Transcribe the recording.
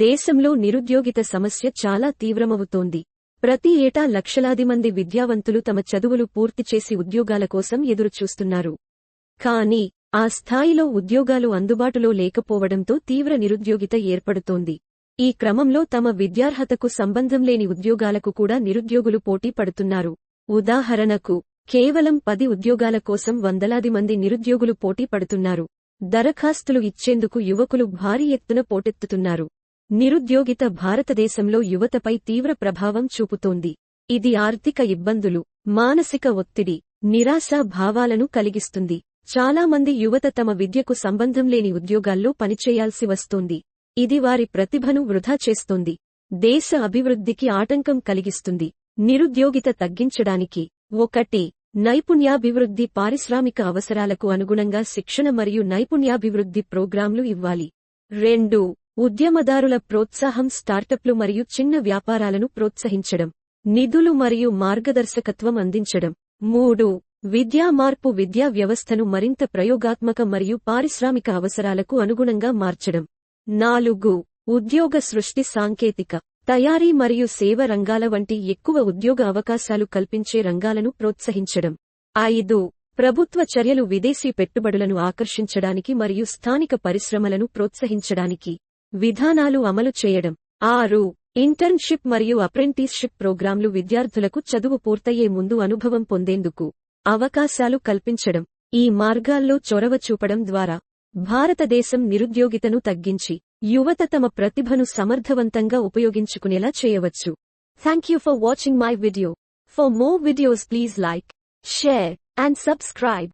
దేశంలో నిరుద్యోగిత సమస్య చాలా తీవ్రమవుతోంది. ప్రతి ఏటా లక్షలాది మంది విద్యావంతులు తమ చదువులు పూర్తి చేసి ఉద్యోగాల కోసం ఎదురుచూస్తున్నారు. కానీ ఆ స్థాయిలో ఉద్యోగాలు అందుబాటులో లేకపోవడంతో తీవ్ర నిరుద్యోగిత ఏర్పడుతోంది. ఈ క్రమంలో తమ విద్యార్హతకు సంబంధం లేని ఉద్యోగాలకు కూడా నిరుద్యోగులు పోటీ పడుతున్నారు. ఉదాహరణకు కేవలం 10 ఉద్యోగాల కోసం వందలాది మంది నిరుద్యోగులు పోటీ పడుతున్నారు. దరఖాస్తులు ఇచ్చేందుకు యువకులు భారీ ఎత్తున పోటెత్తుతున్నారు. నిరుద్యోగిత భారతదేశంలో యువతపై తీవ్ర ప్రభావం చూపుతోంది. ఇది ఆర్థిక ఇబ్బందులు, మానసిక ఒత్తిడి, నిరాశా భావాలను కలిగిస్తుంది. చాలా మంది యువత తమ విద్యకు సంబంధం లేని ఉద్యోగాల్లో పనిచేయాల్సి వస్తోంది. ఇది వారి ప్రతిభను వృధా చేస్తోంది. దేశ అభివృద్ధికి ఆటంకం కలిగిస్తుంది. నిరుద్యోగిత తగ్గించడానికి 1. నైపుణ్యాభివృద్ధి పారిశ్రామిక అవసరాలకు అనుగుణంగా శిక్షణ మరియు నైపుణ్యాభివృద్ధి ప్రోగ్రాంలు ఇవ్వాలి. 2. ఉద్యమదారుల ప్రోత్సాహం స్టార్టప్లు మరియు చిన్న వ్యాపారాలను ప్రోత్సహించడం. నిధులు మరియు మార్గదర్శకత్వం అందించడం. 3. విద్యా మార్పు విద్యా వ్యవస్థను మరింత ప్రయోగాత్మక మరియు పారిశ్రామిక అవసరాలకు అనుగుణంగా మార్చడం. 4. ఉద్యోగ సృష్టి సాంకేతిక, తయారీ మరియు సేవ రంగాల వంటి ఎక్కువ ఉద్యోగ అవకాశాలు కల్పించే రంగాలను ప్రోత్సహించడం. 5. ప్రభుత్వ చర్యలు విదేశీ పెట్టుబడులను ఆకర్షించడానికి మరియు స్థానిక పరిశ్రమలను ప్రోత్సహించడానికి విధానాలు అమలు చేయడం. 6. ఇంటర్న్షిప్ మరియు అప్రెంటిస్షిప్ ప్రోగ్రాంలు విద్యార్థులకు చదువు పూర్తయ్యే ముందు అనుభవం పొందేందుకు అవకాశాలు కల్పించడం. ఈ మార్గాల్లో చొరవ చూపడం ద్వారా భారతదేశం నిరుద్యోగితను తగ్గించి యువత తమ ప్రతిభను సమర్థవంతంగా ఉపయోగించుకునేలా చేయవచ్చు. Thank you for watching my video. For more videos please like, share and subscribe.